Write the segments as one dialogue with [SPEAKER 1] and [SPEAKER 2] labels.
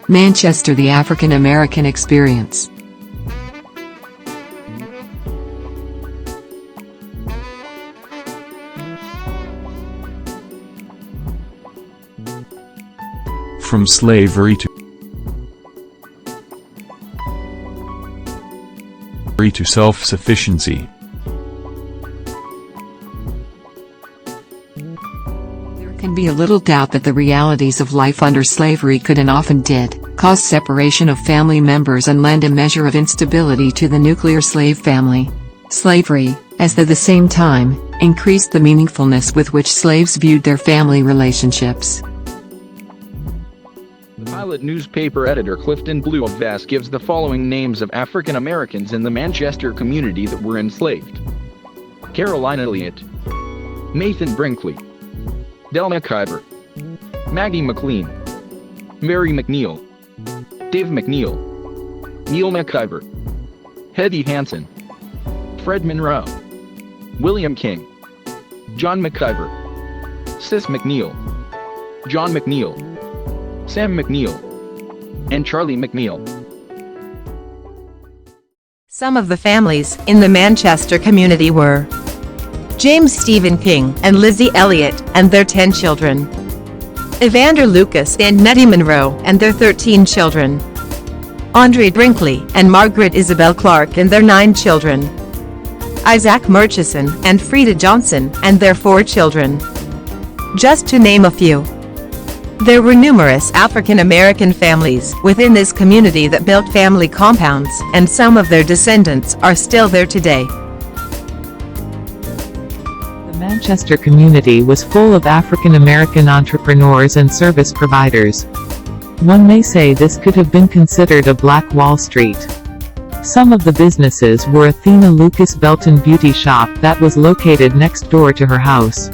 [SPEAKER 1] Manchester: The African American Experience.
[SPEAKER 2] From slavery to self-sufficiency.
[SPEAKER 1] There can be a little doubt that the realities of life under slavery could, and often did, cause separation of family members and lend a measure of instability to the nuclear slave family. Slavery, at the same time, increased the meaningfulness with which slaves viewed their family relationships.
[SPEAKER 3] The Pilot newspaper editor Clifton Blue of Vass gives the following names of African Americans in the Manchester community that were enslaved: Caroline Elliott, Nathan Brinkley, Del McIver, Maggie McLean, Mary McNeil, Dave McNeil, Neil McIver, Hetty Hansen, Fred Monroe, William King, John McIver, Sis McNeil, John McNeil, Sam McNeil, and Charlie McNeil.
[SPEAKER 4] Some of the families in the Manchester community were James Stephen King and Lizzie Elliott and their 10 children, Evander Lucas and Nettie Monroe and their 13 children, Andre Brinkley and Margaret Isabel Clark and their 9 children, Isaac Murchison and Frida Johnson and their 4 children, just to name a few. There were numerous African American families within this community that built family compounds, and some of their descendants are still there today.
[SPEAKER 5] The Manchester community was full of African American entrepreneurs and service providers. One may say this could have been considered a Black Wall Street. Some of the businesses were Athena Lucas Belton Beauty Shop that was located next door to her house,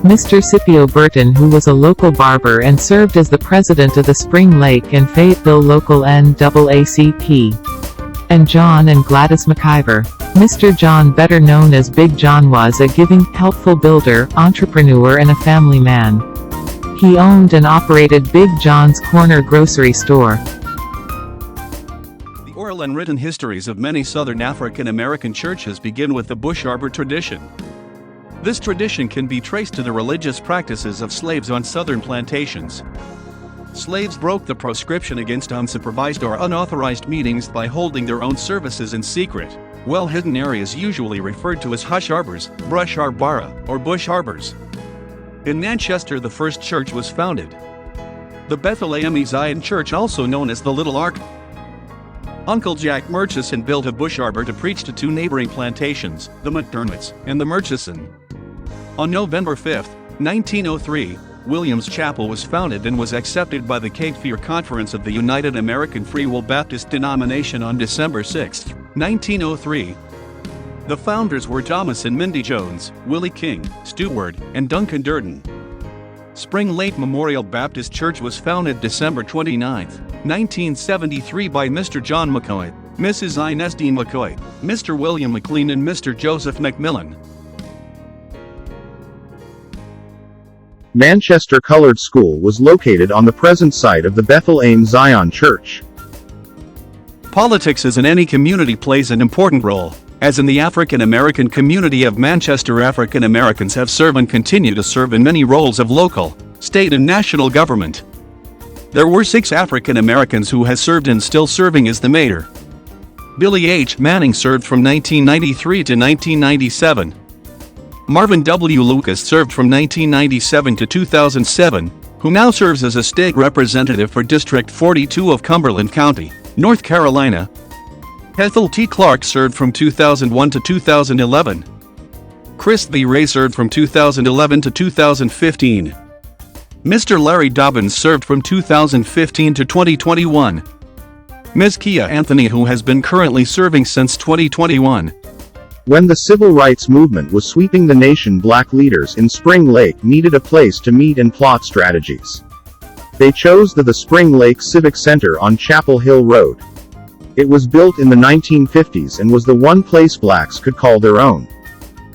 [SPEAKER 5] Mr. Scipio Burton, who was a local barber and served as the president of the Spring Lake and Fayetteville local NAACP, and John and Gladys McIver. Mr. John, better known as Big John, was a giving, helpful builder, entrepreneur and a family man. He owned and operated Big John's Corner grocery store.
[SPEAKER 6] The oral and written histories of many Southern African American churches begin with the Bush Arbor tradition. This tradition can be traced to the religious practices of slaves on southern plantations. Slaves broke the proscription against unsupervised or unauthorized meetings by holding their own services in secret, well-hidden areas usually referred to as hush arbors, brush arbara, or bush arbors. In Manchester, the first church was founded, the Bethlehem Zion Church, also known as the Little Ark. Uncle Jack Murchison built a bush arbor to preach to 2 neighboring plantations, the McDermotts and the Murchison. On November 5, 1903, Williams Chapel was founded and was accepted by the Cape Fear Conference of the United American Free Will Baptist denomination on December 6, 1903. The founders were Thomas and Mindy Jones, Willie King, Stewart, and Duncan Durden. Spring Lake Memorial Baptist Church was founded December 29, 1973 by Mr. John McCoy, Mrs. Inez Dean McCoy, Mr. William McLean and Mr. Joseph McMillan.
[SPEAKER 7] Manchester Colored School was located on the present site of the Bethlehem Zion Church.
[SPEAKER 6] Politics as in any community plays an important role. As in the African American community of Manchester, African Americans have served and continue to serve in many roles of local, state and national government. There were 6 African Americans who has served and still serving as the mayor. Billy H. Manning served from 1993 to 1997. Marvin W. Lucas served from 1997 to 2007, who now serves as a state representative for District 42 of Cumberland County, North Carolina. Ethel T. Clark served from 2001 to 2011. Chris B. Ray served from 2011 to 2015. Mr. Larry Dobbins served from 2015 to 2021. Ms. Kia Anthony, who has been currently serving since 2021.
[SPEAKER 7] When the civil rights movement was sweeping the nation, Black leaders in Spring Lake needed a place to meet and plot strategies. They chose the Spring Lake Civic Center on Chapel Hill Road. It was built in the 1950s and was the one place blacks could call their own.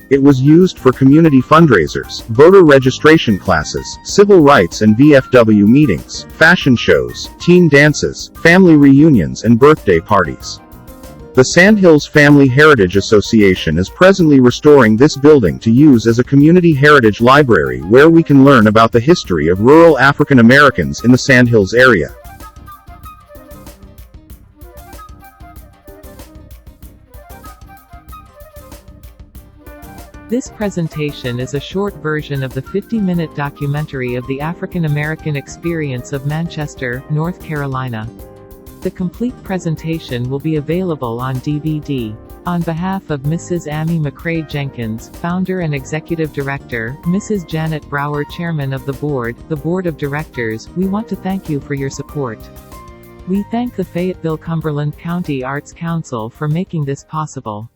[SPEAKER 7] It was used for community fundraisers, voter registration classes, civil rights and VFW meetings, fashion shows, teen dances, family reunions and birthday parties. The Sandhills Family Heritage Association is presently restoring this building to use as a community heritage library where we can learn about the history of rural African Americans in the Sandhills area.
[SPEAKER 5] This presentation is a short version of the 50-minute documentary of the African American experience of Manchester, North Carolina. The complete presentation will be available on DVD. On behalf of Mrs. Amy McCrae Jenkins, Founder and Executive Director, Mrs. Janet Brower Chairman of the Board of Directors, we want to thank you for your support. We thank the Fayetteville-Cumberland County Arts Council for making this possible.